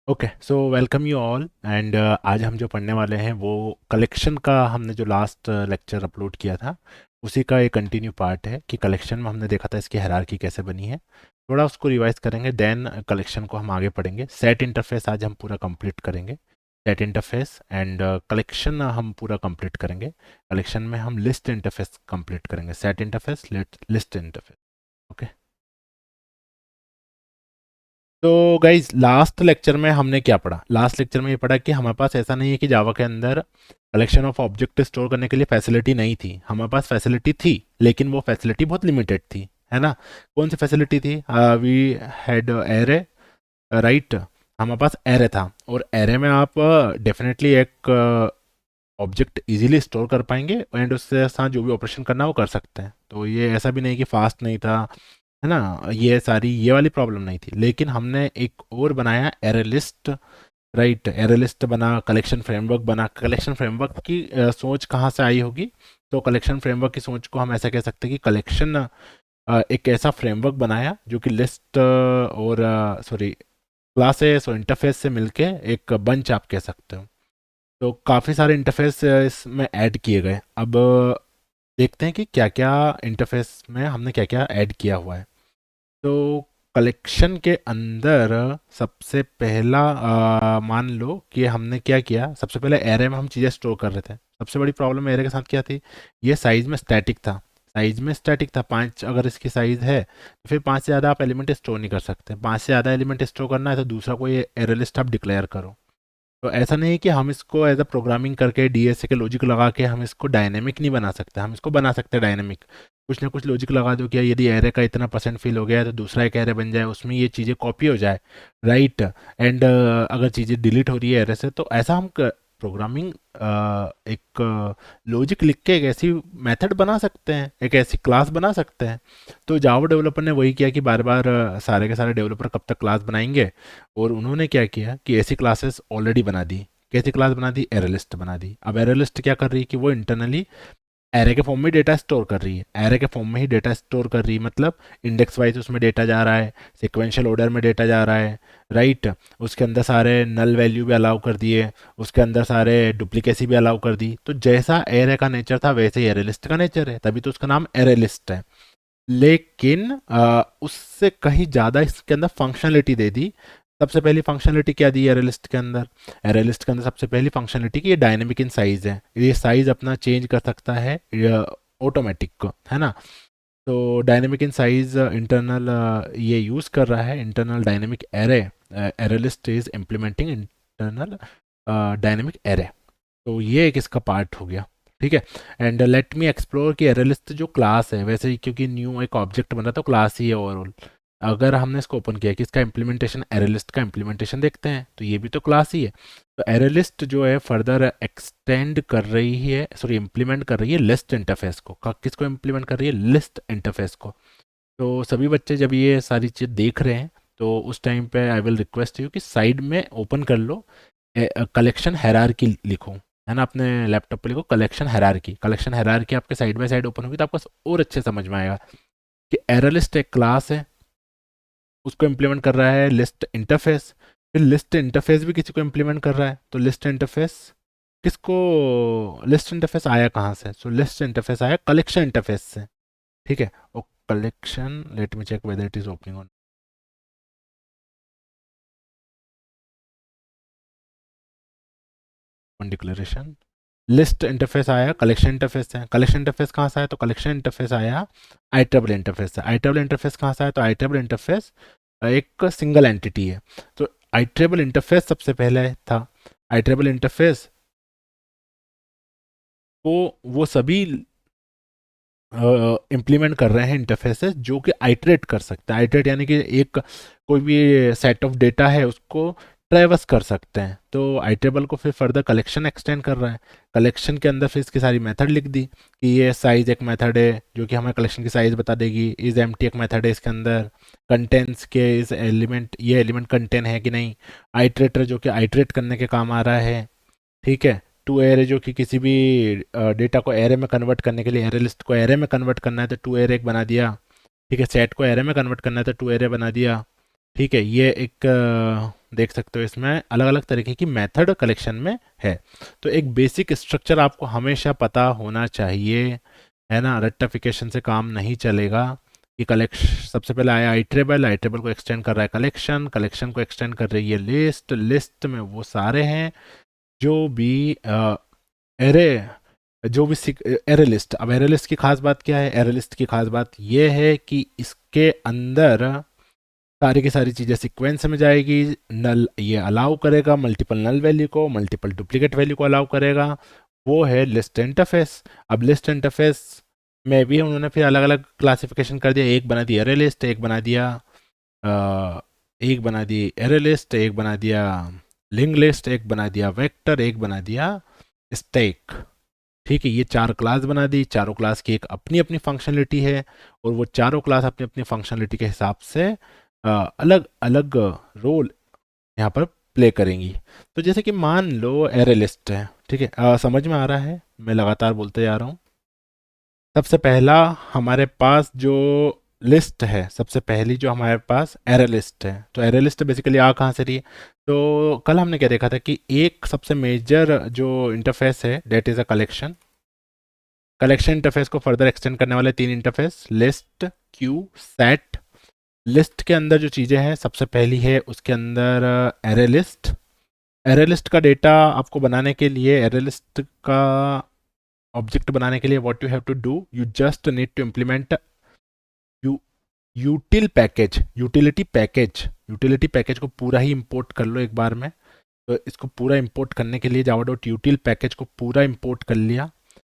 Okay, so welcome you all and आज हम जो पढ़ने वाले हैं वो कलेक्शन का। हमने जो लास्ट लेक्चर अपलोड किया था उसी का एक कंटिन्यू पार्ट है कि कलेक्शन में हमने देखा था इसकी हायरार्की कैसे बनी है। थोड़ा उसको रिवाइज करेंगे, देन कलेक्शन को हम आगे पढ़ेंगे। सेट इंटरफेस आज हम पूरा कंप्लीट करेंगे। सेट इंटरफेस एंड कलेक्शन हम पूरा कंप्लीट करेंगे। कलेक्शन में हम लिस्ट इंटरफेस कंप्लीट करेंगे। Set interface, list interface. Okay, तो गाइज लास्ट लेक्चर में हमने क्या पढ़ा? लास्ट लेक्चर में ये पढ़ा कि हमारे पास ऐसा नहीं है कि जावा के अंदर कलेक्शन ऑफ ऑब्जेक्ट स्टोर करने के लिए फैसिलिटी नहीं थी। हमारे पास फैसिलिटी थी, लेकिन वो फैसिलिटी बहुत लिमिटेड थी, है ना। कौन सी फैसिलिटी थी? We had array, right. हमारे पास एरे था, और एरे में आप डेफिनेटली एक ऑब्जेक्ट इजीली स्टोर कर पाएंगे एंड उसके साथ जो भी ऑपरेशन करना है वो कर सकते हैं। तो ये ऐसा भी नहीं कि फास्ट नहीं था, है ना। ये वाली प्रॉब्लम नहीं थी, लेकिन हमने एक और बनाया, array list. Right, array list बना, कलेक्शन फ्रेमवर्क बना। कलेक्शन फ्रेमवर्क की सोच कहाँ से आई होगी? तो कलेक्शन फ्रेमवर्क की सोच को हम ऐसा कह सकते हैं कि कलेक्शन एक ऐसा फ्रेमवर्क बनाया जो कि लिस्ट और सॉरी क्लासेस और इंटरफेस से मिलके एक बंच आप कह सकते हो। तो काफ़ी सारे इंटरफेस इसमें ऐड किए गए। अब देखते हैं कि क्या क्या इंटरफेस में हमने क्या क्या ऐड किया हुआ है। तो कलेक्शन के अंदर सबसे पहला मान लो कि हमने क्या किया। सबसे पहले एरे में हम चीज़ें स्टोर कर रहे थे। सबसे बड़ी प्रॉब्लम एरे के साथ क्या थी? ये साइज में स्टैटिक था। साइज में स्टैटिक था, 5 अगर इसकी साइज है तो फिर 5 से ज़्यादा आप एलिमेंट स्टोर नहीं कर सकते। 5 से ज़्यादा एलिमेंट स्टोर करना है तो दूसरा कोई एरे लिस्ट आप डिक्लेयर करो। तो ऐसा नहीं है कि हम इसको एज अ प्रोग्रामिंग करके डीएसए के लॉजिक लगा के हम इसको डायनेमिक नहीं बना सकते। हम इसको बना सकते हैं डायनेमिक। कुछ ना कुछ लॉजिक लगा दो कि यदि एरे का इतना परसेंट फिल हो गया है तो दूसरा एक एरे बन जाए, उसमें ये चीज़ें कॉपी हो जाए, राइट। एंड अगर चीज़ें डिलीट हो रही है एरे से तो ऐसा हम प्रोग्रामिंग एक लॉजिक लिख के एक ऐसी मेथड बना सकते हैं, एक ऐसी क्लास बना सकते हैं। तो जावा डेवलपर ने वही किया कि बार बार सारे के सारे डेवलपर कब तक क्लास बनाएंगे, और उन्होंने क्या किया कि ऐसी क्लासेस ऑलरेडी बना दी। कैसी क्लास बना दी? एरेलिस्ट बना दी। अब एरेलिस्ट क्या कर रही है कि वो इंटरनली एरे के फॉर्म में डेटा स्टोर कर रही है। एरे के फॉर्म में ही डेटा स्टोर कर रही है, मतलब इंडेक्स वाइज उसमें डेटा जा रहा है, सिक्वेंशियल ऑर्डर में डेटा जा रहा है, राइट। उसके अंदर सारे नल वैल्यू भी अलाउ कर दिए, उसके अंदर सारे डुप्लीकेसी भी अलाउ कर दी। तो जैसा एरे का नेचर था वैसे ही एरेलिस्ट का नेचर है, तभी तो उसका नाम एरेलिस्ट है। लेकिन उससे कहीं ज़्यादा इसके अंदर फंक्शनलिटी दे दी। सबसे पहली फंक्शनलिटी क्या दी एरेलिस्ट के अंदर? एरेलिस्ट के अंदर सबसे पहली फंक्शनलिटी कि ये डायनेमिक इन साइज है। ये साइज अपना चेंज कर सकता है ऑटोमेटिक को, है ना। तो डायनेमिक इन साइज इंटरनल ये यूज़ कर रहा है, internal dynamic array. Array list is implementing internal dynamic array. तो ये एक इसका पार्ट हो गया, ठीक है। एंड लेट मी एक्सप्लोर कि एरेलिस्ट जो क्लास है, वैसे ही क्योंकि न्यू एक ऑब्जेक्ट बन रहा तो क्लास ही है ओवरऑल। अगर हमने इसको ओपन किया कि इसका इम्प्लीमेंटेशन, एरेलिस्ट का इम्प्लीमेंटेशन देखते हैं, तो ये भी तो क्लास ही है। तो एरेलिस्ट जो है फर्दर एक्सटेंड कर रही है, सॉरी इम्प्लीमेंट कर रही है लिस्ट इंटरफेस को। किसको इम्प्लीमेंट कर रही है? लिस्ट इंटरफेस को। तो सभी बच्चे जब ये सारी चीज़ देख रहे हैं तो उस टाइम पे आई विल रिक्वेस्ट यू कि साइड में ओपन कर लो, कलेक्शन हायरार्की लिखो, है ना। अपने लैपटॉप पे लिखो कलेक्शन हायरार्की। कलेक्शन हायरार्की आपके साइड बाय साइड ओपन होगी तो आपको और अच्छे समझ में आएगा कि एरलिस्ट एक क्लास है, उसको इम्प्लीमेंट कर रहा है लिस्ट इंटरफेस। फिर लिस्ट इंटरफेस भी किसी को इम्प्लीमेंट कर रहा है, तो लिस्ट इंटरफेस किसको? लिस्ट इंटरफेस आया कहाँ से? सो लिस्ट इंटरफेस आया कलेक्शन इंटरफेस से, ठीक है। और collection, let me check whether it is opening on declaration. List interface आया, कलेक्शन इंटरफेस है। कलेक्शन इंटरफेस कहाँ से आया? तो कलेक्शन इंटरफेस आया आई ट्रिपल इंटरफेस से। आई ट्रिपल इंटरफेस कहाँ से आया? तो आई ट्रिपल इंटरफेस एक सिंगल एंटिटी है। तो आई ट्रिपल इंटरफेस सबसे पहले था। आई ट्रिपल इंटरफेस को वो सभी इम्प्लीमेंट कर रहे हैं इंटरफेसेस जो कि आइटरेट कर सकते हैं। आइटरेट यानी कि एक कोई भी सेट ऑफ डेटा है उसको ट्रेवर्स कर सकते हैं। तो आइटेबल को फिर फर्दर कलेक्शन एक्सटेंड कर रहा है। कलेक्शन के अंदर फिर इसकी सारी मेथड लिख दी कि ये साइज एक मेथड है जो कि हमें कलेक्शन की साइज बता देगी। इज एम्प्टी एक मेथड है इसके अंदर। कंटेंट्स के इस एलिमेंट, ये एलिमेंट कंटेन है कि नहीं। आइटरेटर जो कि आइटरेट करने के काम आ रहा है, ठीक है। टू एरे जो कि किसी भी डेटा को एरे में कन्वर्ट करने के लिए, एरे लिस्ट को एरे में कन्वर्ट करना है तो टू एरे एक बना दिया, ठीक है। सेट को एरे में कन्वर्ट करना है तो टू एरे बना दिया, ठीक है। ये एक देख सकते हो इसमें अलग अलग तरीके की मेथड कलेक्शन में है। तो एक बेसिक स्ट्रक्चर आपको हमेशा पता होना चाहिए, है ना। रेक्टिफिकेशन से काम नहीं चलेगा। कि कलेक्शन सबसे पहले आया आइट्रेबल, आइट्रेबल को एक्सटेंड कर रहा है कलेक्शन, कलेक्शन को एक्सटेंड कर रही है लिस्ट, लिस्ट में वो सारे हैं जो भी एरे, जो भी एरे लिस्ट। अब एरे लिस्ट की खास बात क्या है? एरे लिस्ट की खास बात ये है कि इसके अंदर सारी की सारी चीज़ें सीक्वेंस में जाएगी। नल ये अलाउ करेगा मल्टीपल नल वैल्यू को, मल्टीपल डुप्लीकेट वैल्यू को अलाउ करेगा, वो है लिस्ट इंटरफेस। अब लिस्ट इंटरफेस में भी उन्होंने फिर अलग अलग क्लासिफिकेशन कर दिया। एक बना दिया एरे लिस्ट, एक बना दिया एक बना दी एरे लिस्ट, एक बना दिया लिंक लिस्ट, एक बना दिया वेक्टर, एक बना दिया स्टैक। ठीक है, ये 4 क्लास बना दी। चारों क्लास की एक अपनी अपनी फंक्शनलिटी है और वो चारों क्लास अपनी अपनी फंक्शनलिटी के हिसाब से अलग अलग रोल यहाँ पर प्ले करेंगी। तो जैसे कि मान लो एरे लिस्ट है, ठीक है, समझ में आ रहा है? मैं लगातार बोलते जा रहा हूँ। सबसे पहला हमारे पास जो लिस्ट है, सबसे पहली जो हमारे पास एरे लिस्ट है। तो एरे लिस्ट बेसिकली आ कहाँ से रही है? तो कल हमने क्या देखा था कि एक सबसे मेजर जो इंटरफेस है that is a collection. Collection interface को फर्दर एक्सटेंड करने वाले 3 interface, list, Q, set. List के अंदर जो चीज़ें हैं, सबसे पहली है उसके अंदर एरे लिस्ट। एरे लिस्ट का डेटा आपको बनाने के लिए, एरे लिस्ट का ऑब्जेक्ट बनाने के लिए what you have to do, you just need to implement util package, utility package को पूरा ही इंपोर्ट कर लो एक बार में। तो इसको पूरा इंपोर्ट करने के लिए जावा डॉट यूटिल पैकेज को पूरा इंपोर्ट कर लिया।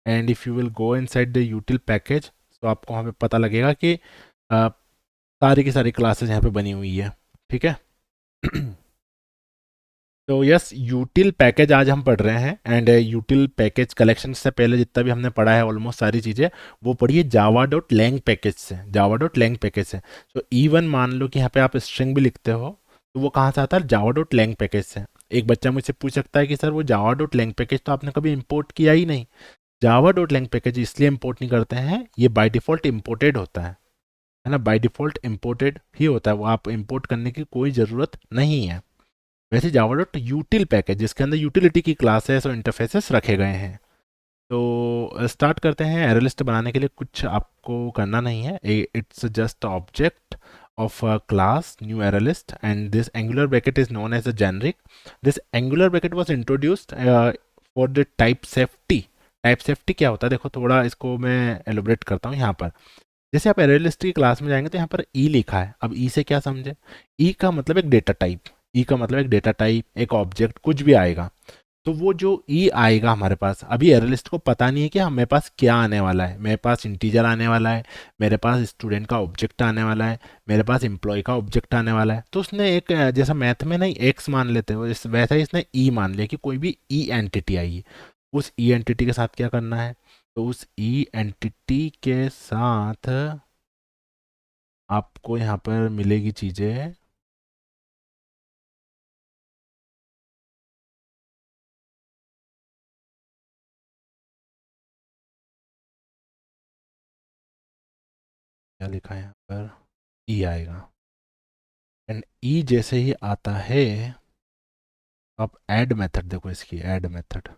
And if you will go inside the यूटिल package, तो आपको वहाँ पे पता लगेगा कि सारी की सारी क्लासेस यहाँ पे बनी हुई है। ठीक है। तो यस, यूटिल पैकेज आज हम पढ़ रहे हैं। एंड यूटिल पैकेज कलेक्शन से पहले जितना भी हमने पढ़ा है ऑलमोस्ट सारी चीज़ें, वो पढ़िए जावा डॉट लैंग पैकेज से, जावा डॉट लैंग पैकेज से। तो इवन मान लो कि यहाँ पे आप स्ट्रिंग भी लिखते हो, तो वो कहाँ से आता है? जावा डॉट लैंग पैकेज से। एक बच्चा मुझसे पूछ सकता है कि सर वो जावा डॉट लैंग पैकेज तो आपने कभी इंपोर्ट किया ही नहीं। जावा डॉट लैंग पैकेज इसलिए इंपोर्ट नहीं करते हैं, ये बाय डिफ़ॉल्ट इंपोर्टेड होता है ना, बाय डिफ़ॉल्ट इंपोर्टेड ही होता है वो, आप इंपोर्ट करने की कोई ज़रूरत नहीं है। वैसे जावा डॉट यूटिल पैकेज जिसके अंदर यूटिलिटी की क्लासेस और इंटरफेसेस रखे गए हैं। तो स्टार्ट करते हैं। एरे लिस्ट बनाने के लिए कुछ आपको करना नहीं है, it's just object of a class new array list, and this angular bracket is known as a generic. This angular bracket was introduced for the type safety. Type safety क्या होता है? देखो थोड़ा इसको मैं एलोबरेट करता हूँ यहाँ पर। जैसे आप एरे लिस्ट की क्लास में जाएंगे तो यहाँ पर ई लिखा है। अब ई से क्या समझे? ई का मतलब एक डेटा टाइप, ई का मतलब एक डेटा टाइप, एक ऑब्जेक्ट, कुछ भी आएगा। तो वो जो ई आएगा हमारे पास, अभी एरे लिस्ट को पता नहीं है कि मेरे पास क्या आने वाला है। मेरे पास इंटीजर आने वाला है, मेरे पास स्टूडेंट का ऑब्जेक्ट आने वाला है, मेरे पास एम्प्लॉय का ऑब्जेक्ट आने वाला है। तो उसने एक जैसा मैथ में नहीं एक्स मान लेते हो, वैसा ही इसने ई मान लिया कि कोई भी ई एंटिटी आई। उस ई एंटिटी के साथ क्या करना है? तो उस ई एंटिटी के साथ आपको यहाँ पर मिलेगी चीज़ें। क्या लिखा है यहाँ पर? ई आएगा। एंड ई जैसे ही आता है, आप ऐड मेथड देखो, इसकी ऐड मेथड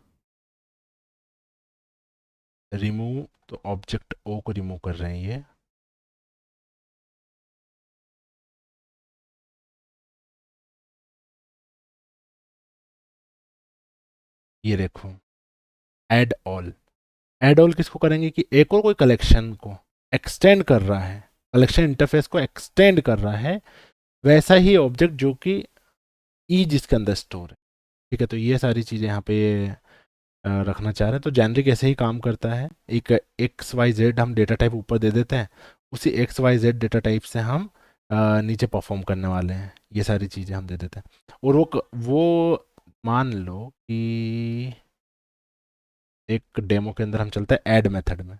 रिमूव, तो ऑब्जेक्ट ओ को रिमूव कर रहे हैं ये देखो ऐड ऑल। ऐड ऑल किसको करेंगे? कि एक और कोई कलेक्शन को एक्सटेंड कर रहा है, कलेक्शन इंटरफेस को एक्सटेंड कर रहा है, वैसा ही ऑब्जेक्ट जो कि ई जिसके अंदर स्टोर है। ठीक है, तो ये सारी चीज़ें यहाँ पे रखना चाह रहे हैं। तो जेनरिक ऐसे ही काम करता है। एक एक्स वाई जेड हम डेटा टाइप ऊपर दे देते हैं, उसी X Y Z data type से हम नीचे परफॉर्म करने वाले हैं, ये सारी चीज़ें हम दे देते हैं। और वो मान लो कि एक डेमो के अंदर हम चलते हैं ऐड मेथड में।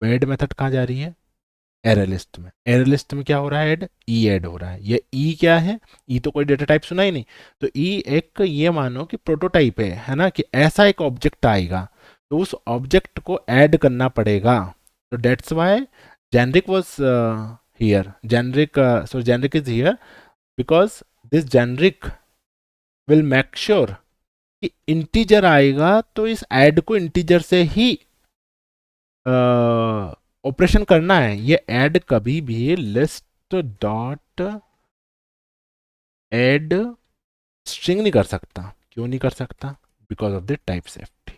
ऐड मेथड कहाँ जा रही है? एरे लिस्ट में। एरे लिस्ट में क्या हो रहा है? ऐड ई ऐड हो रहा है। ये ई क्या है? ई तो कोई डेटा टाइप सुना ही नहीं। तो ई एक ये मानो कि प्रोटोटाइप है ना, कि ऐसा एक ऑब्जेक्ट आएगा, तो उस ऑब्जेक्ट को ऐड करना पड़ेगा। तो that's why generic was here, generic, so generic is here because this generic will make sure कि इंटीजर आएगा तो इस ऐड को इंटीजर से ही ऑपरेशन करना है। ये ऐड कभी भी लिस्ट डॉट ऐड स्ट्रिंग नहीं कर सकता। क्यों नहीं कर सकता? Because of the type safety.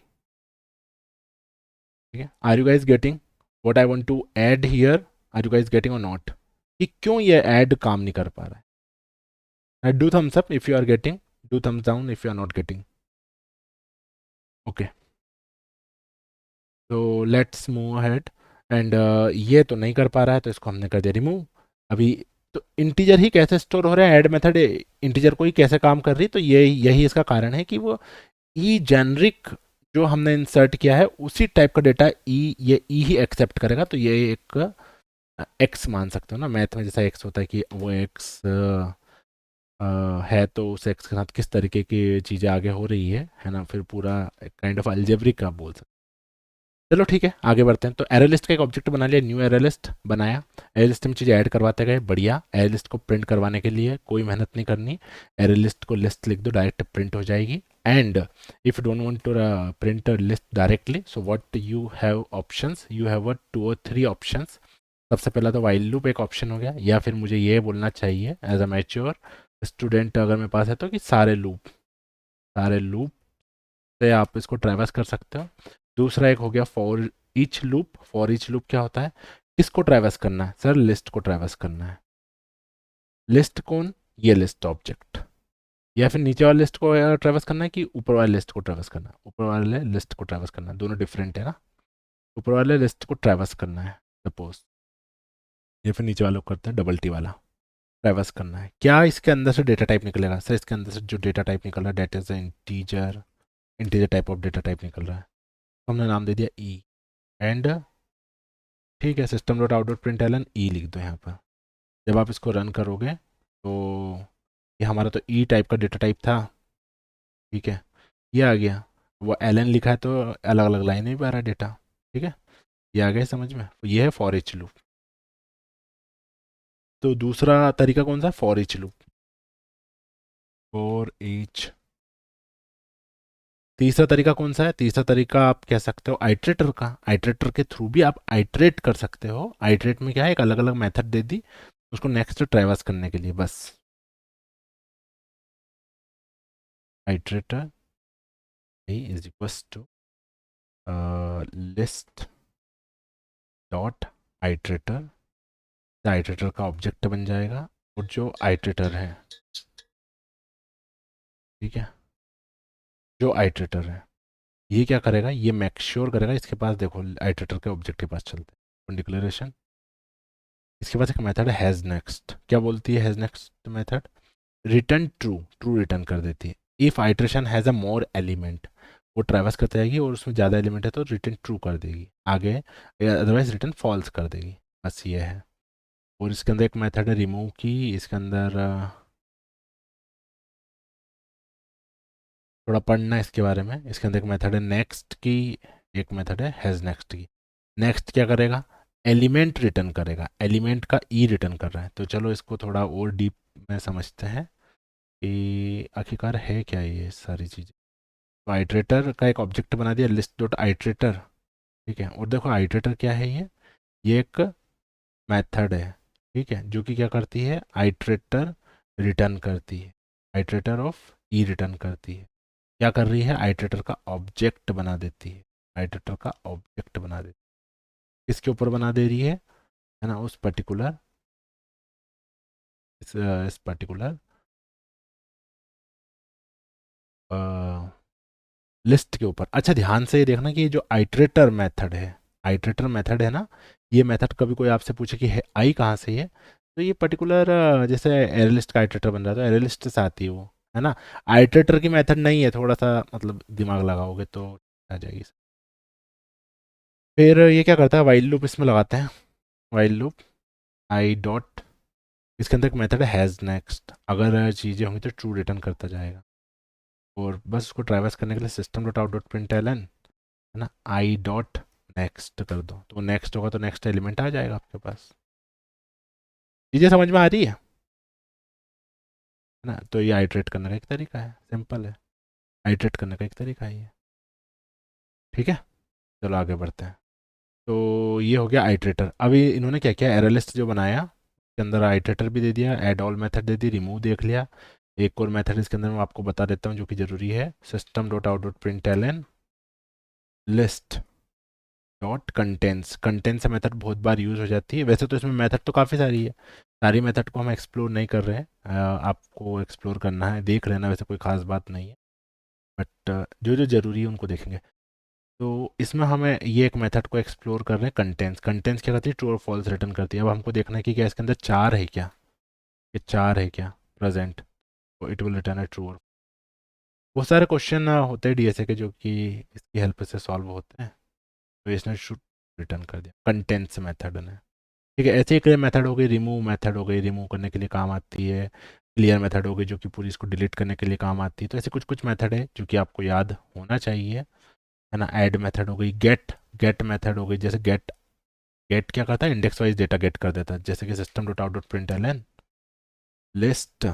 ठीक है, are you guys getting what I want to add here? Are you guys getting or not? कि क्यों ये ऐड काम नहीं कर पा रहा है? Do thumbs up if you are getting, do thumbs down if you are not getting. Okay, तो लेट्स मूव अहेड। एंड ये तो नहीं कर पा रहा है तो इसको हमने कर दिया रिमूव। अभी तो इंटीजर ही कैसे स्टोर हो रहा है? ऐड मेथड इंटीजर को ही कैसे काम कर रही? तो ये यही इसका कारण है कि वो ई जेनरिक जो हमने इंसर्ट किया है उसी टाइप का डेटा ये ई ही एक्सेप्ट करेगा। तो ये एक एक्स मान सकते हो ना, मैथ में जैसा एक्स होता है कि वो एक्स है तो उस एक्स के साथ किस तरीके की चीज़ें आगे हो रही है ना, फिर पूरा काइंड ऑफ अलजेब्रिक का बोल सकते। चलो ठीक है, आगे बढ़ते हैं। तो एरे लिस्ट का एक ऑब्जेक्ट बना लिया, न्यू एरे लिस्ट बनाया। एरे लिस्ट में चीज़ें ऐड करवाते गए, बढ़िया। एरे लिस्ट को प्रिंट करवाने के लिए कोई मेहनत नहीं करनी। एरे लिस्ट को लिस्ट लिख दो, डायरेक्ट प्रिंट हो जाएगी। And if you don't want to print list directly, so what you have options, you have 2 or 3 options. सबसे पहला तो वाइल लूप एक ऑप्शन हो गया, या फिर मुझे ये बोलना चाहिए एज अ मैच्योर स्टूडेंट अगर मेरे पास है तो कि सारे लूप से आप इसको ट्रैवर्स कर सकते हो। दूसरा एक हो गया for each loop. For each loop क्या होता है? किसको ट्रैवर्स करना है सर? लिस्ट को ट्रैवर्स करना है। लिस्ट कौन? ये लिस्ट ऑब्जेक्ट। या फिर नीचे वाले लिस्ट को ट्रैवर्स करना है कि ऊपर वाले लिस्ट को ट्रैवर्स करना है? ऊपर वाले लिस्ट को ट्रैवर्स करना है, दोनों डिफरेंट है ना। ऊपर वाले लिस्ट को ट्रैवर्स करना है सपोज, या फिर नीचे वालों को करते हैं डबल टी वाला। ट्रैवर्स करना है क्या? इसके अंदर से डेटा टाइप निकलेगा सर। इसके अंदर से जो डेटा टाइप निकल रहा है that is integer, integer type of data type निकल रहा है। तो हमने नाम दे दिया ई। एंड ठीक है, system dot out dot print LN E लिख दो यहाँ पर। जब आप इसको रन करोगे तो ये हमारा तो ई टाइप का डेटा टाइप था। ठीक है, ये आ गया। वो एलन लिखा है तो अलग अलग लाइन में भी आ रहा है डेटा। ठीक है, ये आ गया समझ में? ये है फॉर ईच लूप। तो दूसरा तरीका कौन सा? For each loop, for each. तीसरा तरीका कौन सा है? तीसरा तरीका आप कह सकते हो आइट्रेटर का। आइट्रेटर के थ्रू भी आप आइट्रेट कर सकते हो। आइट्रेट में क्या है? एक अलग अलग मेथड दे दी उसको नेक्स्ट ट्रैवर्स करने के लिए, बस। Iterator is equals to list dot iterator. Iterator का ऑब्जेक्ट बन जाएगा और जो आइट्रेटर है, ठीक है, जो आइट्रेटर है ये क्या करेगा? ये मेक श्योर करेगा इसके पास, देखो आइट्रेटर के ऑब्जेक्ट के पास चलते हैं डिक्लेरेशन। इसके पास एक मेथड है हैज़ नेक्स्ट। क्या बोलती है has next method? Return true, true return कर देती है। If iteration has a more element, वो ट्रैवर्स करते जाएगी और उसमें ज़्यादा एलिमेंट है तो रिटर्न ट्रू कर देगी आगे, अदरवाइज रिटर्न फॉल्स कर देगी। बस ये है। और इसके अंदर एक मेथड है रिमूव की। इसके अंदर थोड़ा पढ़ना है इसके बारे में। इसके अंदर एक मेथड है नेक्स्ट की, एक मेथड है हैज़ नेक्स्ट की। नेक्स्ट क्या करेगा? एलिमेंट रिटर्न करेगा। एलिमेंट का ई रिटर्न कर रहा है। तो चलो इसको थोड़ा और डीप में समझते हैं कि आखिरकार है क्या ये सारी चीज़ें। तो आइट्रेटर का एक ऑब्जेक्ट बना दिया लिस्ट डॉट आइट्रेटर। ठीक है, और देखो आइट्रेटर क्या है? ये एक मेथड है, ठीक है, जो कि क्या करती है? आइट्रेटर रिटर्न करती है। आइट्रेटर ऑफ ई रिटर्न करती है। क्या कर रही है? आइट्रेटर का ऑब्जेक्ट बना देती है। आइट्रेटर का ऑब्जेक्ट बना देती है। किसके ऊपर बना दे रही है ना? उस पर्टिकुलर इस पर्टिकुलर लिस्ट के ऊपर। अच्छा, ध्यान से ये देखना कि ये जो आइट्रेटर मेथड है, आइट्रेटर मेथड है ना, ये मेथड कभी कोई आपसे पूछे कि है आई कहाँ से है, तो ये पर्टिकुलर जैसे एरे लिस्ट का आइट्रेटर बन रहा है तो एरे लिस्ट से आती है वो, है ना। आइट्रेटर की मेथड नहीं है, थोड़ा सा मतलब दिमाग लगाओगे तो आ जाएगी। फिर ये क्या करता है? वाइल लूप इसमें लगाते हैं। वाइल लूप आई डॉट, इसके अंदर एक मेथड है हैज़ नेक्स्ट। अगर चीज़ें होंगी तो ट्रू रिटर्न करता जाएगा। और बस उसको ट्रैवर्स करने के लिए system dot out dot print L N, है ना, आई डॉट नेक्स्ट कर दो तो नेक्स्ट होगा तो नेक्स्ट एलिमेंट आ जाएगा आपके पास। चीज़ें समझ में आ रही है है ना। तो ये आइट्रेट करने का एक तरीका है, सिंपल है, आइट्रेट करने का एक तरीका है ये। ठीक है, चलो आगे बढ़ते हैं। तो ये हो गया आइट्रेटर। अभी इन्होंने क्या किया, एरर लिस्ट जो बनाया उसके अंदर आइट्रेटर भी दे दिया, ऐड ऑल मेथड दे दी, रिमूव देख लिया। एक और मेथड इसके अंदर मैं आपको बता देता हूँ जो कि ज़रूरी है, system dot out dot print L N list dot contents. Contents method बहुत बार यूज़ हो जाती है, वैसे तो इसमें मेथड तो काफ़ी सारी है, सारी मेथड को हम एक्सप्लोर नहीं कर रहे हैं, आपको एक्सप्लोर करना है, देख लेना, वैसे कोई ख़ास बात नहीं है, बट जो जो ज़रूरी है उनको देखेंगे। तो इसमें हमें ये एक मेथड को एक्सप्लोर कर रहे हैं, कंटेंट्स। कंटेंट्स क्या करती है, ट्रू और फॉल्स रिटर्न करती है। अब हमको देखना है कि क्या इसके अंदर चार है क्या, ये चार है क्या प्रेजेंट, तो इट विल रिटर्न है ट्रू। और बहुत सारे क्वेश्चन होते हैं डीएसए के जो कि इसकी हेल्प से सॉल्व होते हैं, तो इसने शुड रिटर्न कर दिया कंटेंट्स मेथड ने। ठीक है, ऐसे ही क्लियर मेथड हो गई, रिमूव मेथड हो गई, रिमूव करने के लिए काम आती है। क्लियर मेथड हो गई जो कि पूरी इसको डिलीट करने के लिए काम आती है। तो ऐसे कुछ कुछ मेथड है जो कि आपको याद होना चाहिए, है ना। ऐड मेथड हो गई, गेट गेट मेथड हो गई, जैसे गेट गेट क्या करता है, इंडेक्स वाइज डेटा गेट कर देता है, जैसे कि system dot out dot print L N list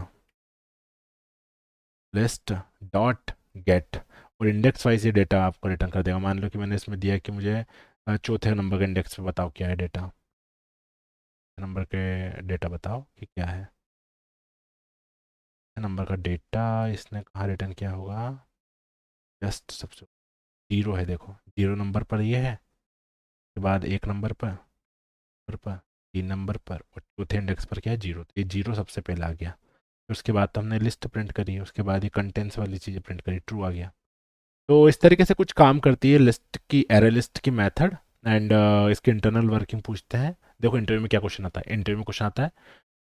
list dot get, और इंडेक्स वाइज ये डेटा आपको रिटर्न कर देगा। मान लो कि मैंने इसमें दिया कि मुझे चौथे नंबर के इंडेक्स पे बताओ क्या है डेटा, नंबर के डेटा बताओ कि क्या है नंबर का डेटा, इसने कहाँ रिटर्न किया होगा, जस्ट सबसे जीरो है, देखो जीरो नंबर पर ये है, उसके बाद एक नंबर पर 3 नंबर पर, और चौथे इंडेक्स पर क्या है, जीरो, तो ये जीरो सबसे पहले आ गया। फिर उसके बाद तो हमने लिस्ट प्रिंट करी, उसके बाद ये कंटेंट्स वाली चीज़ें प्रिंट करी, ट्रू आ गया। तो इस तरीके से कुछ काम करती है लिस्ट की, एरे लिस्ट की मेथड। एंड इसकी इंटरनल वर्किंग पूछते हैं। देखो इंटरव्यू में क्या क्वेश्चन आता है, इंटरव्यू में क्वेश्चन आता है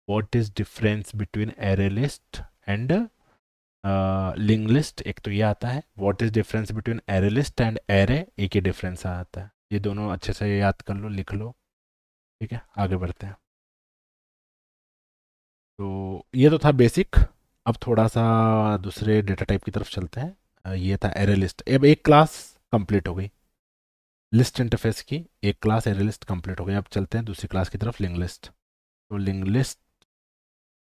what is difference between array list and link list. एक तो ये आता है what is difference between array list and array, एक ही डिफरेंस आता है। ये दोनों अच्छे से याद कर लो, लिख लो। ठीक है, आगे बढ़ते हैं। तो ये तो था बेसिक। अब थोड़ा सा दूसरे डेटा टाइप की तरफ चलते हैं। ये था एरे लिस्ट। अब एक क्लास कंप्लीट हो गई लिस्ट इंटरफेस की, एक क्लास एरे लिस्ट कंप्लीट हो गई। अब चलते हैं दूसरी क्लास की तरफ, लिंक लिस्ट। तो लिंक लिस्ट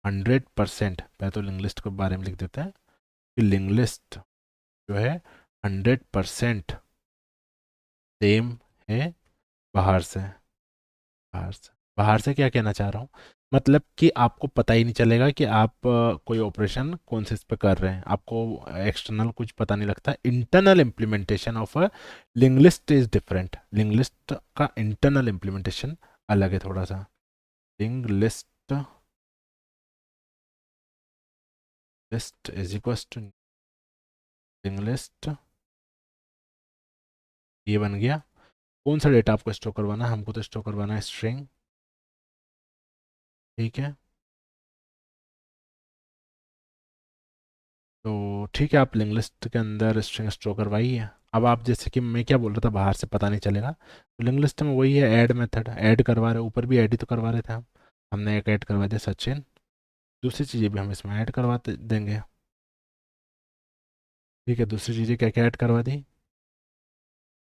100%, पहले तो लिंक लिस्ट के बारे में लिख देते हैं कि लिंक लिस्ट जो है 100% सेम है बाहर से। बाहर से क्या कहना चाह रहा हूँ, मतलब कि आपको पता ही नहीं चलेगा कि आप कोई ऑपरेशन कौन से इस पे कर रहे हैं, आपको एक्सटर्नल कुछ पता नहीं लगता। Internal implementation of a link list is different, link list का इंटरनल इम्प्लीमेंटेशन अलग है थोड़ा सा। Link list list is equal to link list, ये बन गया। कौन सा डेटा आपको स्टोर करवाना है, हमको तो स्टोर करवाना है स्ट्रिंग। ठीक है, तो ठीक है, आप लिंक लिस्ट के अंदर स्ट्रिंग स्टोर करवाइए। अब आप जैसे कि मैं क्या बोल रहा था, बाहर से पता नहीं चलेगा, तो लिंक लिस्ट में वही है, ऐड मेथड, ऐड करवा रहे, ऊपर भी ऐड ही तो करवा रहे थे हम। हमने एक ऐड करवा दिया सचिन, दूसरी चीज़ें भी हम इसमें ऐड करवा देंगे। ठीक है, दूसरी चीज़ें क्या क्या ऐड करवा दी,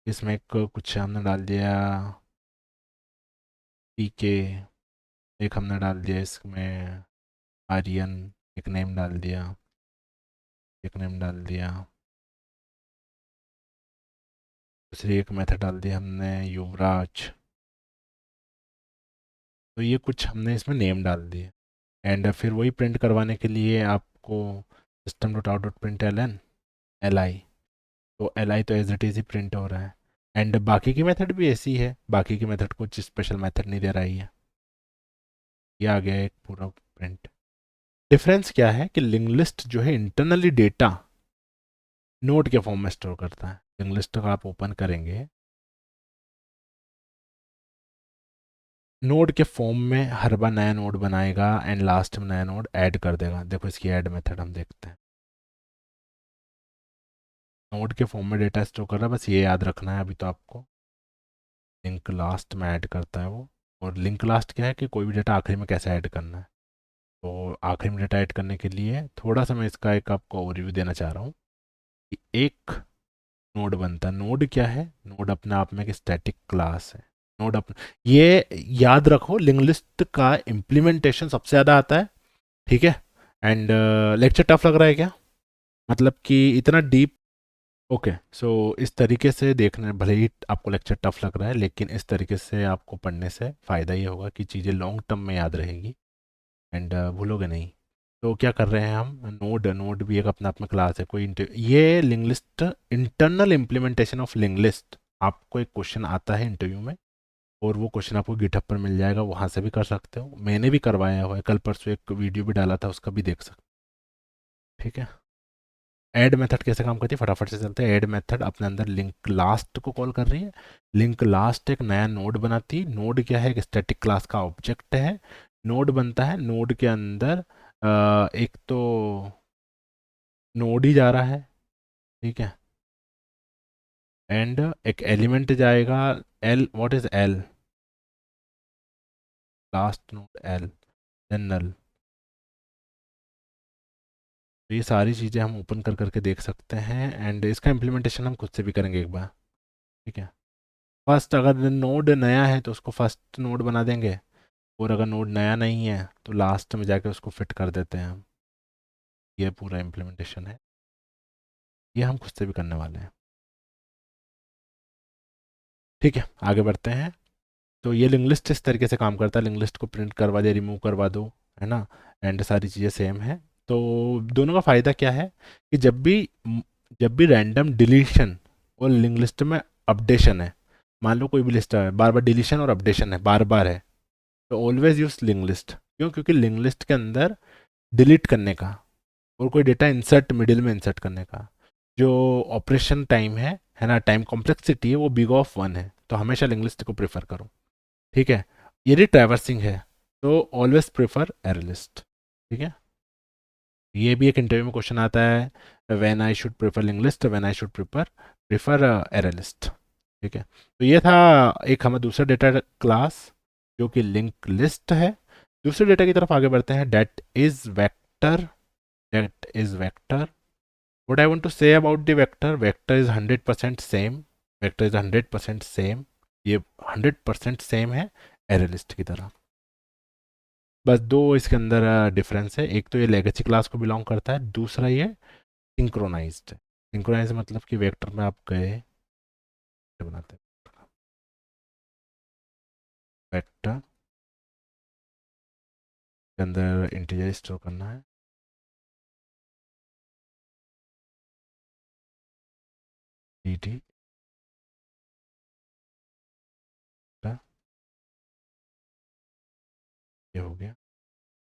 इसमें एक कुछ हमने डाल दिया पीके, एक हमने डाल दिया इसमें आर्यन, एक नेम डाल दिया, एक नेम डाल दिया, दूसरी एक मेथड डाल दी हमने युवराज। तो ये कुछ हमने इसमें नेम डाल दिए। एंड फिर वही प्रिंट करवाने के लिए आपको system dot out dot print L I, तो एल आई तो एज इट इज़ ही प्रिंट हो रहा है। एंड बाकी की मेथड भी ऐसी है, बाकी की मेथड कुछ स्पेशल मेथड नहीं दे रही है। ये आ गया एक पूरा प्रिंट। डिफरेंस क्या है कि लिंक लिस्ट जो है इंटरनली डेटा नोड के फॉर्म में स्टोर करता है। लिंक लिस्ट का आप ओपन करेंगे, नोड के फॉर्म में हर बार नया नोड बनाएगा एंड लास्ट में नया नोड ऐड कर देगा। देखो इसकी ऐड मेथड हम देखते हैं, नोड के फॉर्म में डेटा स्टोर कर रहा है, बस ये याद रखना है अभी तो आपको। लिंक लास्ट में ऐड करता है वो, और लिंक लास्ट क्या है कि कोई भी डेटा आखिरी में कैसे ऐड करना है। तो आखिरी में डेटा ऐड करने के लिए थोड़ा सा मैं इसका एक आपको ओवरव्यू देना चाह रहा हूँ कि एक नोड बनता है। नोड क्या है, नोड अपने आप में एक स्टैटिक क्लास है। नोड ये याद रखो, लिंक लिस्ट का इम्प्लीमेंटेशन सबसे ज़्यादा आता है, ठीक है, एंड लेक्चर टफ लग रहा है क्या? मतलब कि इतना डीप? ओके, सो इस तरीके से देखने, भले ही आपको लेक्चर टफ लग रहा है, लेकिन इस तरीके से आपको पढ़ने से फ़ायदा ये होगा कि चीज़ें लॉन्ग टर्म में याद रहेगी एंड भूलोगे नहीं। तो क्या कर रहे हैं हम, नोड, नोड भी एक अपना अपना क्लास है। कोई ये लिंग्लिस्ट, इंटरनल इम्प्लीमेंटेशन ऑफ लिंग्लिस्ट, आपको एक क्वेश्चन आता है इंटरव्यू में और वो क्वेश्चन आपको गिटहब पर मिल जाएगा, वहाँ से भी कर सकते हो। मैंने भी करवाया हुआ है, कल परसों एक वीडियो भी डाला था, उसका भी देख सकते हो। ठीक है। ऐड मेथड कैसे काम करती है, फटाफट से चलते हैं। ऐड मेथड अपने अंदर लिंक लास्ट को कॉल कर रही है। लिंक लास्ट एक नया नोड बनाती है। नोड क्या है, एक स्टैटिक क्लास का ऑब्जेक्ट है। नोड बनता है, नोड के अंदर एक तो नोड ही जा रहा है, ठीक है, एंड एक एलिमेंट जाएगा। L, what is L, last node L, then null. तो ये सारी चीज़ें हम ओपन कर करके देख सकते हैं एंड इसका इम्प्लीमेंटेशन हम खुद से भी करेंगे एक बार। ठीक है। फर्स्ट अगर नोड नया है तो उसको फर्स्ट नोड बना देंगे, और अगर नोड नया नहीं है तो लास्ट में जाके उसको फिट कर देते हैं हम। ये पूरा इम्प्लीमेंटेशन है, ये हम खुद से भी करने वाले हैं। ठीक है, आगे बढ़ते हैं। तो ये लिंक लिस्ट इस तरीके से काम करता है। लिंक लिस्ट को प्रिंट करवा दे, रिमूव करवा दो, है ना, एंड सारी चीज़ें सेम है। तो दोनों का फ़ायदा क्या है कि जब भी रैंडम डिलीशन और लिंक लिस्ट में अपडेशन है, मान लो कोई भी लिस्ट है, बार बार डिलीशन और अपडेशन है, बार बार है, तो ऑलवेज यूज लिंक लिस्ट। क्यों? क्योंकि लिंक लिस्ट के अंदर डिलीट करने का और कोई डेटा इंसर्ट, मिडिल में इंसर्ट करने का जो ऑपरेशन टाइम है ना, टाइम कॉम्प्लेक्सिटी है, वो बिग ऑफ 1 है, तो हमेशा लिंक लिस्ट को प्रेफर करो। ठीक है। यदि ट्रैवर्सिंग है तो ऑलवेज प्रेफर एरे लिस्ट। ठीक है। ये भी एक इंटरव्यू में क्वेश्चन आता है, when I should prefer link list, when I should prefer array list. ठीक है। तो ये था एक हमें दूसरा डेटा क्लास जो कि लिंक लिस्ट है। दूसरे डेटा की तरफ आगे बढ़ते हैं, that is vector. That is vector, what I want to say about the vector, vector is 100% same, vector is 100% same, ये 100% सेम है एरे लिस्ट की तरह। बस दो इसके अंदर डिफरेंस है, एक तो ये लेगेसी क्लास को बिलोंग करता है, दूसरा ये सिंक्रोनाइज्ड है। सिंक्रोनाइज मतलब कि वेक्टर में आप गए बनाते हैं, वेक्टर के अंदर इंटीजर स्टोर करना है, डी टी, ये हो गया।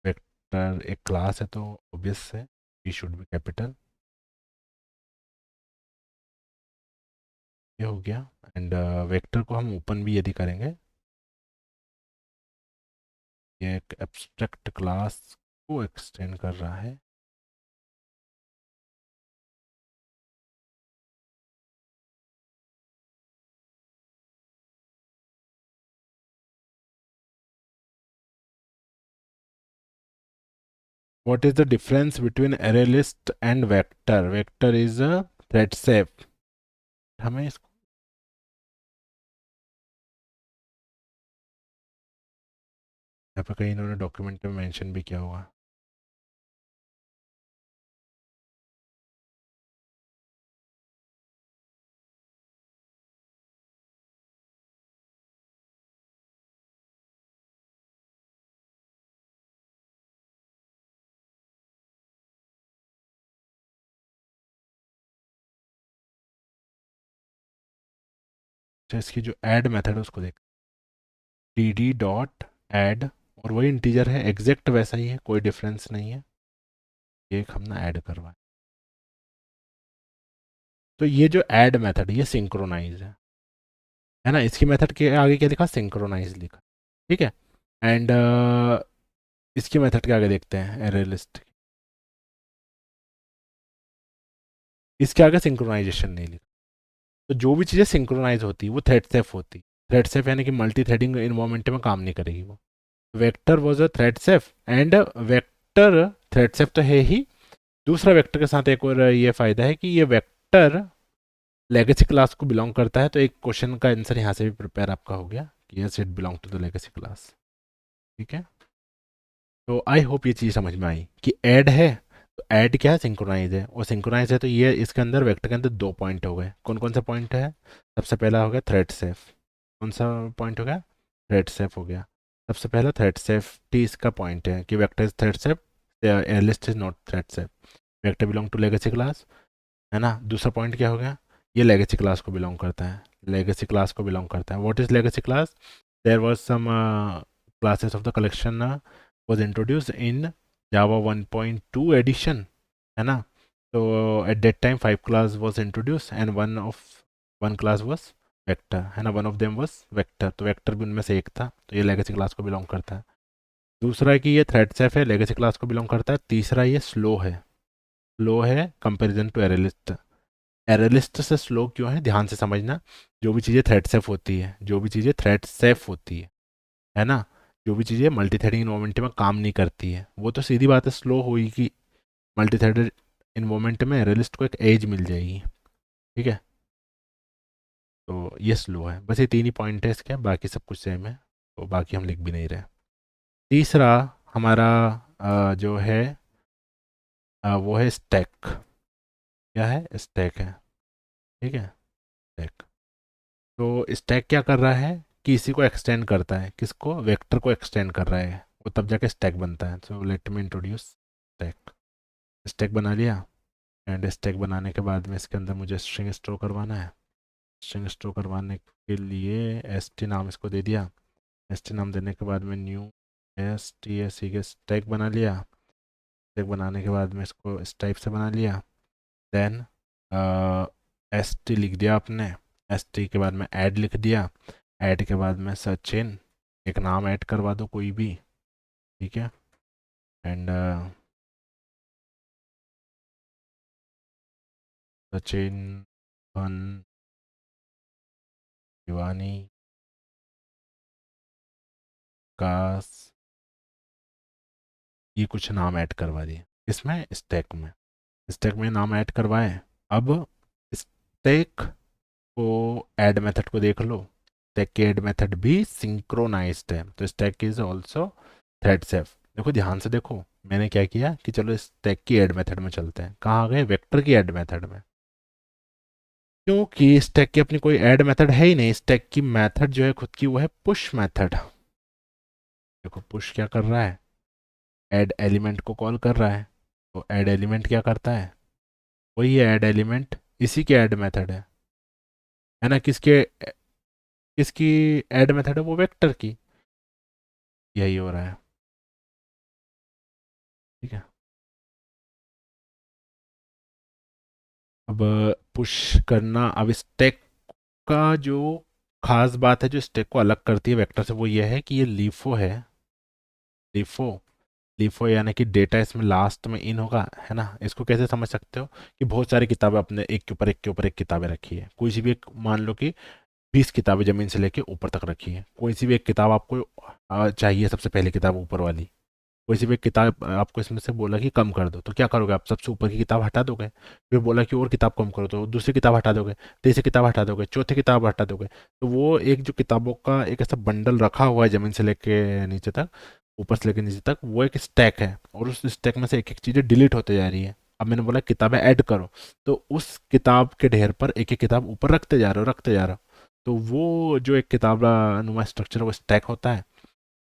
वेक्टर एक क्लास है तो ऑब्वियस है, वी शुड बी कैपिटल, ये हो गया। एंड वेक्टर को हम ओपन भी यदि करेंगे, ये एक एब्स्ट्रैक्ट क्लास को एक्सटेंड कर रहा है। What is the difference between array list and vector? Vector is a thread safe. हमें इसको यहाँ पे कहीं इन्होंने डॉक्यूमेंट में मेंशन भी किया होगा। तो इसकी जो ऐड मेथड है उसको देख, डी डी डॉट ऐड, और वही इंटीजर है, एग्जैक्ट वैसा ही है, कोई डिफरेंस नहीं है। ये एक हमने ऐड करवाया। तो ये जो ऐड मेथड ये सिंक्रोनाइज है ना, इसकी मेथड के आगे क्या लिखा, सिंक्रोनाइज लिखा। ठीक है। एंड इसकी मेथड के आगे देखते हैं, एरे लिस्ट, इसके आगे सिंक्रोनाइजेशन नहीं लिखा। तो जो भी चीज़ें सिंक्रोनाइज होती है वो थ्रेड सेफ होती। थ्रेड सेफ यानी कि मल्टी थ्रेडिंग इन्वायरमेंट में काम नहीं करेगी वो। Vector was a thread safe and vector thread safe तो है ही, दूसरा वेक्टर के साथ एक और ये फ़ायदा है कि ये वेक्टर लेगेसी क्लास को बिलोंग करता है। तो एक क्वेश्चन का आंसर यहाँ से भी प्रिपेयर आपका हो गया कि yes it belong to the legacy class. ठीक है। तो आई होप ये चीज़ समझ में आई कि ऐड है तो ऐड क्या है, सिंक्रोनाइज है, और सिंक्रोनाइज है तो ये इसके अंदर वेक्टर के अंदर दो पॉइंट हो गए। कौन कौन सा पॉइंट है? सबसे पहला हो गया थ्रेड सेफ। कौन सा पॉइंट हो गया? थ्रेड सेफ हो गया। सबसे पहला थ्रेड सेफ्टी इसका पॉइंट है कि vector is thread safe, list is not thread safe, vector belong to legacy class, है ना। दूसरा पॉइंट क्या हो गया? ये लेगेसी क्लास को बिलोंग करता है, लेगेसी क्लास को बिलोंग करता है। What is legacy class? There was some classes of the collection was introduced in Java 1.2 edition, है ना। तो at that time 5 class was introduce and one class was vector, है ना, one of them was vector, तो vector भी उनमें से एक था, तो ये लेगेसी क्लास को बिलोंग करता है। दूसरा है कि ये थ्रेड सेफ है, लेगेसी क्लास को बिलोंग करता है। तीसरा ये स्लो है, स्लो है कंपेरिजन टू एरेलिस्ट। एरेलिस्ट से स्लो क्यों है, ध्यान से समझना। जो भी चीज़ें थ्रेड सेफ होती है, जो भी चीज़ें थ्रेड सेफ होती है ना, जो भी चीज़ें मल्टी थ्रेडिंग इन्वायरमेंट में काम नहीं करती है, वो तो सीधी बात है स्लो हुई कि मल्टी थ्रेडेड इन्वायरमेंट में एरेलिस्ट को एक एज मिल जाएगी, ठीक है। तो ये स्लो है, बस ये तीन ही पॉइंट है इसके, बाकी सब कुछ सेम है, तो बाकी हम लिख भी नहीं रहे। तीसरा हमारा जो है वो है स्टैक। क्या है? स्टैक है, ठीक है, स्टैक। तो स्टैक क्या कर रहा है कि इसी को एक्सटेंड करता है, किसको? वेक्टर को एक्सटेंड कर रहा है, वो तब जाके स्टैक बनता है। So let me introduce stack. Stack बना लिया, एंड स्टैक बनाने के बाद में इसके अंदर मुझे स्ट्रिंग स्टोर करवाना है। स्ट्रिंग स्टोर करवाने के लिए एस टी नाम इसको दे दिया। एस टी नाम देने के बाद में न्यू एस टी एस के स्टैक बना लिया। स्टैक बनाने के बाद में इसको इस टाइप से बना लिया। देन एस टी लिख दिया आपने। एस टी के बाद में ऐड लिख दिया। ऐड के बाद में सर्च इन, एक नाम ऐड करवा दो कोई भी, ठीक है। And search in fun Shivani कास, ये कुछ नाम ऐड करवा दिए। इसमें स्टैक में, स्टैक में नाम ऐड करवाए। अब स्टैक को ऐड मेथड को देख लो, स्टैक के ऐड मेथड भी सिंक्रोनाइज्ड है, तो stack is also thread safe. देखो ध्यान से देखो, मैंने क्या किया कि चलो स्टैक की ऐड मेथड में चलते हैं। कहाँ आ गए? वेक्टर की ऐड मेथड में, क्योंकि स्टैक की अपनी कोई ऐड मेथड है ही नहीं। स्टैक की मेथड जो है खुद की वो है पुश मेथड। देखो पुश क्या कर रहा है, ऐड एलिमेंट को कॉल कर रहा है। तो ऐड एलिमेंट क्या करता है? वही है ऐड एलिमेंट, इसी के ऐड मेथड है ना। किसके, किसकी ऐड मेथड है? वो वेक्टर की। यही हो रहा है, ठीक है। अब पुश करना, अब स्टैक का जो खास बात है जो स्टैक को अलग करती है वेक्टर से, वो ये है कि ये लीफो है। लीफो, लीफो यानी कि डेटा इसमें लास्ट में इन होगा, है ना। इसको कैसे समझ सकते हो कि बहुत सारी किताबें अपने एक के ऊपर एक के ऊपर एक किताबें रखी है, कोई सी भी एक, मान लो कि 20 किताबें ज़मीन से लेके ऊपर तक रखी है, कोई सी भी एक किताब आपको चाहिए, सबसे पहली किताब ऊपर वाली। कोई सी भी एक किताब आपको इसमें से बोला कि कम कर दो, तो क्या करोगे आप? सबसे ऊपर की किताब हटा दोगे। फिर बोला कि और किताब कम करो, तो दूसरी किताब हटा दोगे, तीसरी किताब हटा दोगे, चौथी किताब हटा दोगे। तो वो एक जो किताबों का एक ऐसा बंडल रखा हुआ है ज़मीन से लेके नीचे तक, ऊपर से लेके नीचे तक, वो एक स्टैक है, और उस स्टैक में से एक एक चीज़ें डिलीट होते जा रही है। अब मैंने बोला किताबें ऐड करो, तो उस किताब के ढेर पर एक एक किताब ऊपर रखते जा रहे हो, रखते जा रहे हो। तो वो जो एक किताब नुमा स्ट्रक्चर है वो स्टैक होता है,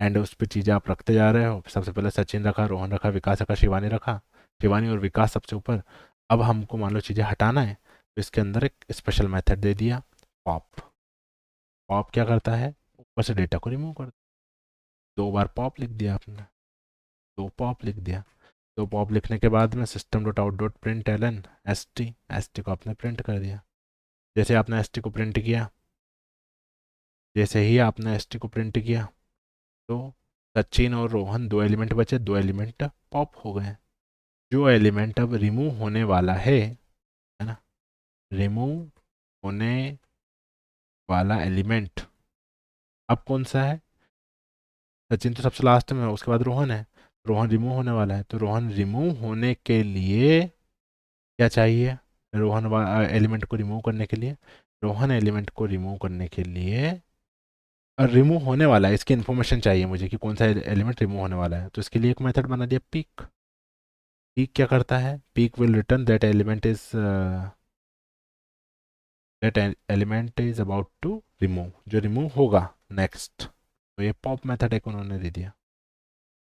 एंड उस पे चीज़ें आप रखते जा रहे हो। सबसे पहले सचिन रखा, रोहन रखा, विकास रखा, शिवानी रखा, शिवानी और विकास सबसे ऊपर। अब हमको मान लो चीज़ें हटाना है, तो इसके अंदर एक स्पेशल मेथड दे दिया, पॉप। पॉप क्या करता है? ऊपर से डेटा को रिमूव कर, दो बार पॉप लिख दिया आपने, दो पॉप लिख दिया। तो पॉप लिखने के बाद में system dot out dot print L N S T, S T को आपने प्रिंट कर दिया। जैसे आपने एस टी को प्रिंट किया, जैसे ही आपने एस टी को प्रिंट किया, तो सचिन और रोहन दो एलिमेंट बचे, दो एलिमेंट पॉप हो गए। जो एलिमेंट अब रिमूव होने वाला है ना, रिमूव होने वाला एलिमेंट अब कौन सा है? सचिन तो सबसे लास्ट में है, उसके बाद रोहन है। रोहन रिमूव होने वाला है, तो रोहन रिमूव होने के लिए क्या चाहिए? रोहन एलिमेंट को रिमूव करने के लिए, रोहन एलिमेंट को रिमूव करने के लिए रिमूव होने वाला है, इसकी इन्फॉर्मेशन चाहिए मुझे कि कौन सा एलिमेंट रिमूव होने वाला है, तो इसके लिए एक मेथड बना दिया पीक। पीक क्या करता है, peek will return that element is about to remove, जो रिमूव होगा नेक्स्ट। तो ये पॉप मेथड एक उन्होंने दे दिया।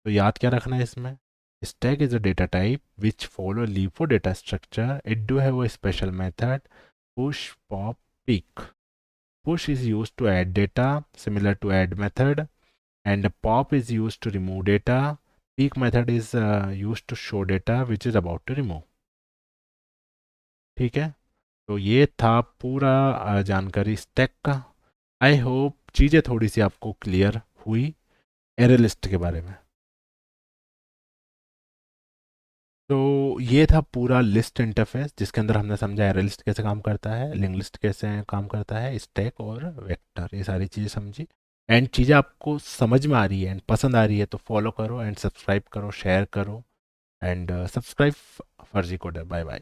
तो याद क्या रखना है इसमें, stack is a data type which follow LIFO data structure. It do have a special method push pop peek. Push is used to add data similar to add method, and pop is used to remove data. Peek method is used to show data which is about to remove. ठीक है, तो ये था पूरा जानकारी stack का। I hope चीज़ें थोड़ी सी आपको क्लियर हुई एरे लिस्ट के बारे में। तो ये था पूरा लिस्ट इंटरफेस, जिसके अंदर हमने समझा एरे लिस्ट कैसे काम करता है, लिंक लिस्ट कैसे काम करता है, स्टैक और वेक्टर, ये सारी चीज़ें समझी। एंड चीज़ें आपको समझ में आ रही है एंड पसंद आ रही है तो फॉलो करो एंड सब्सक्राइब करो, शेयर करो and subscribe Farzi Coder. Bye bye.